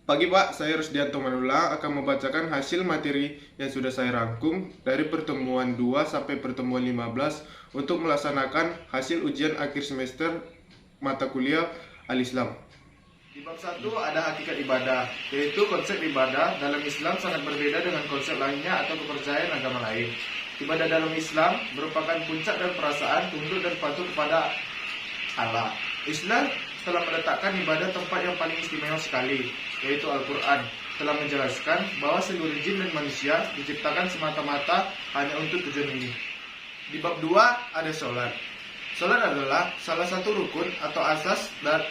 Pagi Pak, saya Rusdianto Manula akan membacakan hasil materi yang sudah saya rangkum dari pertemuan 2 sampai pertemuan 15 untuk melaksanakan hasil ujian akhir semester mata kuliah Al-Islam. Di bab 1 ada hakikat ibadah, yaitu konsep ibadah dalam Islam sangat berbeda dengan konsep lainnya atau kepercayaan agama lain. Ibadah dalam Islam merupakan puncak dan perasaan tunduk dan patuh kepada Allah. Islam telah meletakkan ibadah tempat yang paling istimewa sekali, yaitu Al-Quran telah menjelaskan bahwa seluruh jin dan manusia diciptakan semata-mata hanya untuk tujuan ini. Di bab 2 ada sholat. Sholat adalah salah satu rukun atau asas dan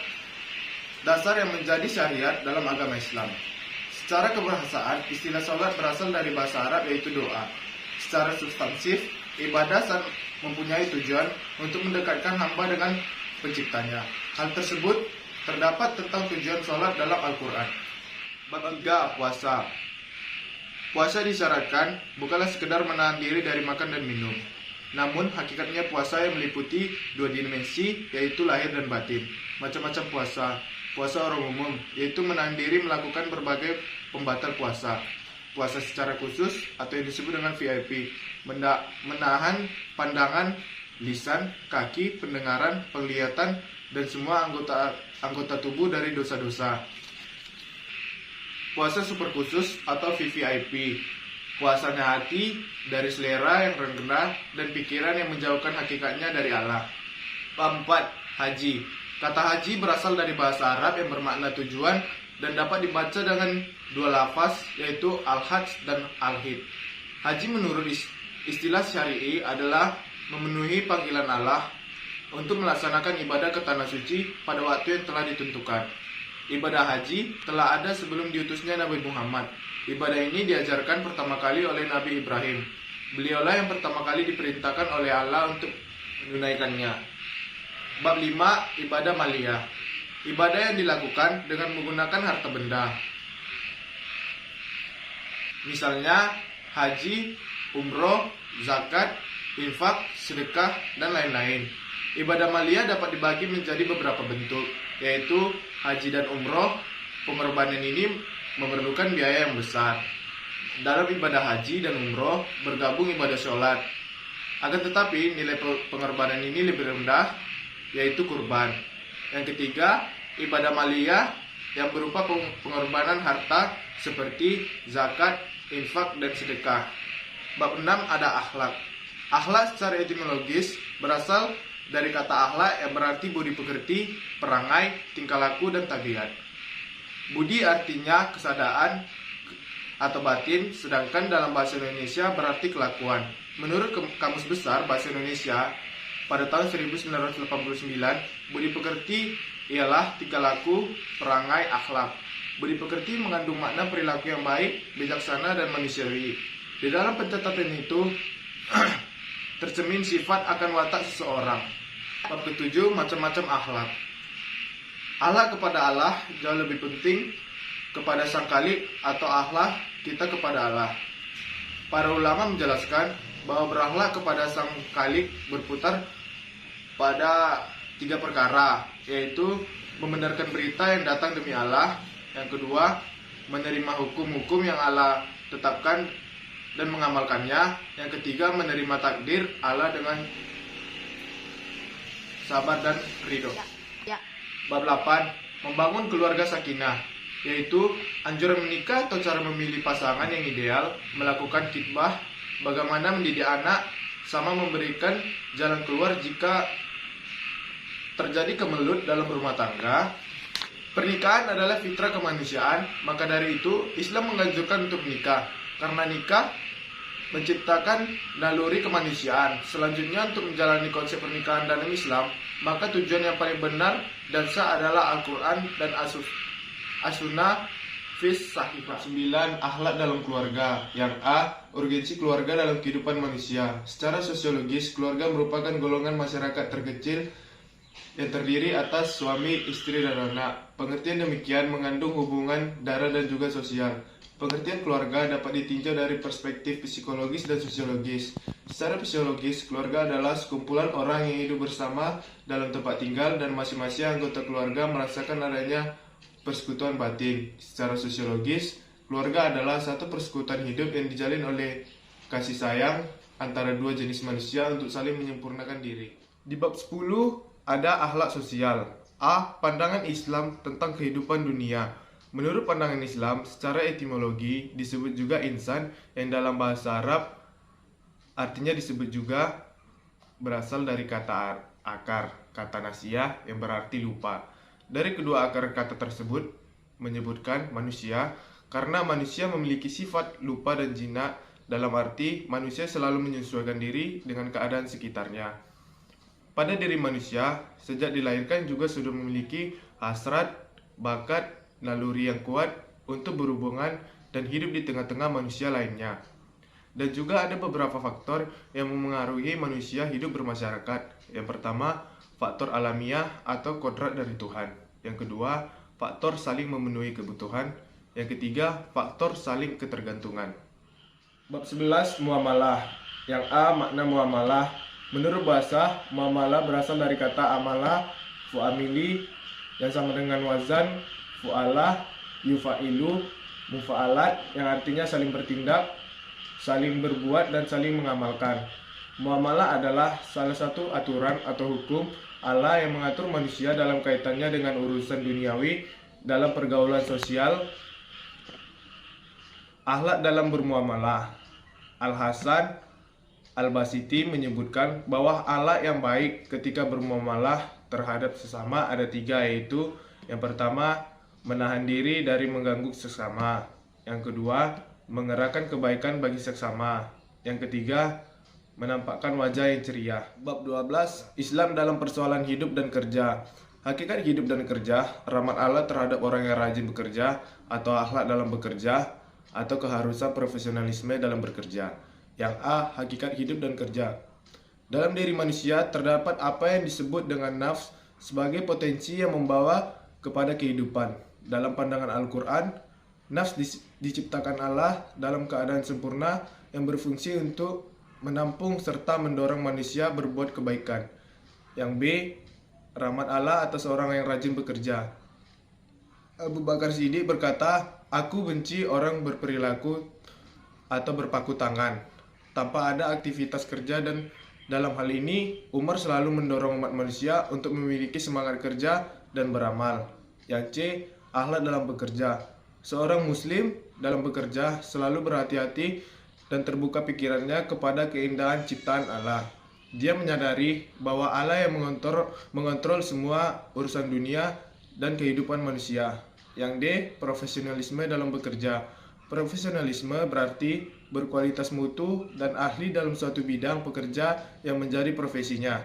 dasar yang menjadi syariat dalam agama Islam. Secara kebahasaan, istilah sholat berasal dari bahasa Arab yaitu doa. Secara substansif, ibadah mempunyai tujuan untuk mendekatkan hamba dengan penciptanya. Hal tersebut terdapat tentang tujuan sholat dalam Al-Quran. Bab 3, puasa. Puasa disyaratkan bukanlah sekedar menahan diri dari makan dan minum, namun hakikatnya puasa yang meliputi dua dimensi, yaitu lahir dan batin. Macam-macam puasa. Puasa orang umum, yaitu menahan diri melakukan berbagai pembatal puasa. Puasa secara khusus atau yang disebut dengan VIP, menahan pandangan, lisan, kaki, pendengaran, penglihatan, dan semua anggota tubuh dari dosa-dosa. Puasa super khusus atau VVIP, puasanya hati dari selera yang rendah dan pikiran yang menjauhkan hakikatnya dari Allah. Bab 4, haji. Kata haji berasal dari bahasa Arab yang bermakna tujuan dan dapat dibaca dengan dua lafaz, yaitu al-hajj dan al-hid. Haji menurut istilah syar'i adalah memenuhi panggilan Allah untuk melaksanakan ibadah ke tanah suci pada waktu yang telah ditentukan. Ibadah haji telah ada sebelum diutusnya Nabi Muhammad. Ibadah ini diajarkan pertama kali oleh Nabi Ibrahim. Beliaulah yang pertama kali diperintahkan oleh Allah untuk menunaikannya. Bab 5, ibadah maliyah. Ibadah yang dilakukan dengan menggunakan harta benda. Misalnya haji, umroh, zakat, infak, sedekah, dan lain-lain. Ibadah maliyah dapat dibagi menjadi beberapa bentuk, yaitu haji dan umroh. Pengorbanan ini memerlukan biaya yang besar. Dalam ibadah haji dan umroh bergabung ibadah sholat. Akan tetapi nilai pengorbanan ini lebih rendah, yaitu kurban. Yang ketiga, ibadah maliyah yang berupa pengorbanan harta seperti zakat, infak, dan sedekah. Bab 6 ada akhlak. Akhlak secara etimologis berasal dari kata akhlak yang berarti budi pekerti, perangai, tingkah laku, dan tabiat. Budi artinya kesadaan atau batin, sedangkan dalam bahasa Indonesia berarti kelakuan. Menurut Kamus Besar Bahasa Indonesia pada tahun 1989, budi pekerti ialah tingkah laku, perangai, akhlak. Budi pekerti mengandung makna perilaku yang baik, bijaksana, dan manusiawi. Di dalam pencatatan itu tercermin sifat akan watak seseorang. Bab ke-7, macam-macam akhlak. Akhlak kepada Allah jauh lebih penting kepada Sang Khalik atau akhlak kita kepada Allah. Para ulama menjelaskan bahwa berakhlak kepada Sang Khalik berputar pada 3 perkara, yaitu membenarkan berita yang datang demi Allah. Yang kedua, menerima hukum-hukum yang Allah tetapkan dan mengamalkannya. Yang ketiga, menerima takdir Allah dengan sabar dan ridho. Bab 8, membangun keluarga sakinah, yaitu anjuran menikah atau cara memilih pasangan yang ideal, melakukan khitbah, bagaimana mendidik anak, sama memberikan jalan keluar jika terjadi kemelut dalam rumah tangga. Pernikahan adalah fitrah kemanusiaan, maka dari itu Islam menganjurkan untuk menikah, karena nikah menciptakan naluri kemanusiaan. Selanjutnya, untuk menjalani konsep pernikahan dalam Islam, maka tujuan yang paling benar dan sah adalah Al-Quran dan As-Sunnah fis sahifah. 9, akhlak dalam keluarga. Yang A, urgensi keluarga dalam kehidupan manusia. Secara sosiologis, keluarga merupakan golongan masyarakat terkecil yang terdiri atas suami, istri, dan anak. Pengertian demikian mengandung hubungan darah dan juga sosial. Pengertian keluarga dapat ditinjau dari perspektif psikologis dan sosiologis. Secara fisiologis, keluarga adalah sekumpulan orang yang hidup bersama dalam tempat tinggal dan masing-masing anggota keluarga merasakan adanya persekutuan batin. Secara sosiologis, keluarga adalah satu persekutuan hidup yang dijalin oleh kasih sayang antara dua jenis manusia untuk saling menyempurnakan diri. Di bab 10 ada akhlak sosial. A. Pandangan Islam tentang kehidupan dunia. Menurut pandangan Islam, secara etimologi disebut juga insan, yang dalam bahasa Arab artinya disebut juga berasal dari kata akar, kata nasia yang berarti lupa. Dari kedua akar kata tersebut menyebutkan manusia, karena manusia memiliki sifat lupa dan jinak, dalam arti manusia selalu menyesuaikan diri dengan keadaan sekitarnya. Pada diri manusia, sejak dilahirkan juga sudah memiliki hasrat, bakat, naluri yang kuat untuk berhubungan dan hidup di tengah-tengah manusia lainnya. Dan juga ada beberapa faktor yang memengaruhi manusia hidup bermasyarakat. Yang pertama, faktor alamiah atau kodrat dari Tuhan. Yang kedua, faktor saling memenuhi kebutuhan. Yang ketiga, faktor saling ketergantungan. Bab 11, muamalah. Yang A, makna muamalah. Menurut bahasa, muamalah berasal dari kata amalah, fu'amili, yang sama dengan wazan, fu'alah, yufa'ilu, mufa'alat, yang artinya saling bertindak, saling berbuat, dan saling mengamalkan. Muamalah adalah salah satu aturan atau hukum Allah yang mengatur manusia dalam kaitannya dengan urusan duniawi dalam pergaulan sosial. Akhlak dalam bermuamalah. Al-Hasan Al-Basiti menyebutkan bahwa akhlak yang baik ketika bermuamalah terhadap sesama ada 3, yaitu yang pertama, menahan diri dari mengganggu sesama. Yang kedua, mengerahkan kebaikan bagi sesama. Yang ketiga, menampakkan wajah yang ceria. Bab 12, Islam dalam persoalan hidup dan kerja. Hakikat hidup dan kerja, rahmat Allah terhadap orang yang rajin bekerja, atau akhlak dalam bekerja, atau keharusan profesionalisme dalam bekerja. Yang A, hakikat hidup dan kerja. Dalam diri manusia terdapat apa yang disebut dengan nafs sebagai potensi yang membawa kepada kehidupan. Dalam pandangan Al-Quran, nafs diciptakan Allah dalam keadaan sempurna yang berfungsi untuk menampung serta mendorong manusia berbuat kebaikan. Yang B, rahmat Allah atas orang yang rajin bekerja. Abu Bakar Siddiq berkata, "Aku benci orang berperilaku atau berpaku tangan tanpa ada aktivitas kerja," dan dalam hal ini Umar selalu mendorong umat manusia untuk memiliki semangat kerja dan beramal. Yang C, akhlak dalam bekerja. Seorang muslim dalam bekerja selalu berhati-hati dan terbuka pikirannya kepada keindahan ciptaan Allah. Dia menyadari bahwa Allah yang mengontrol semua urusan dunia dan kehidupan manusia. Yang D, profesionalisme dalam bekerja. Profesionalisme berarti berkualitas mutu dan ahli dalam suatu bidang pekerja yang menjadi profesinya.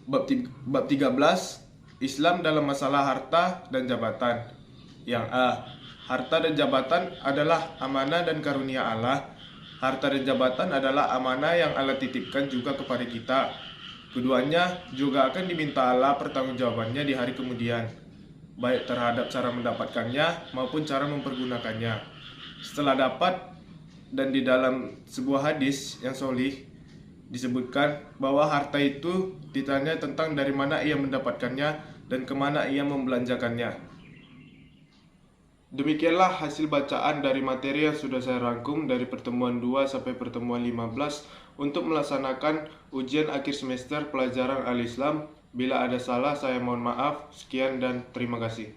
Bab 13, Islam dalam masalah harta dan jabatan. Yang A, harta dan jabatan adalah amanah dan karunia Allah. Harta dan jabatan adalah amanah yang Allah titipkan juga kepada kita. Keduanya juga akan diminta Allah pertanggungjawabannya di hari kemudian, baik terhadap cara mendapatkannya maupun cara mempergunakannya. Setelah dapat, dan di dalam sebuah hadis yang sahih disebutkan bahwa harta itu ditanya tentang dari mana ia mendapatkannya dan kemana ia membelanjakannya. Demikianlah hasil bacaan dari materi yang sudah saya rangkum dari pertemuan 2 sampai pertemuan 15 untuk melaksanakan ujian akhir semester pelajaran Al-Islam. Bila ada salah, saya mohon maaf. Sekian dan terima kasih.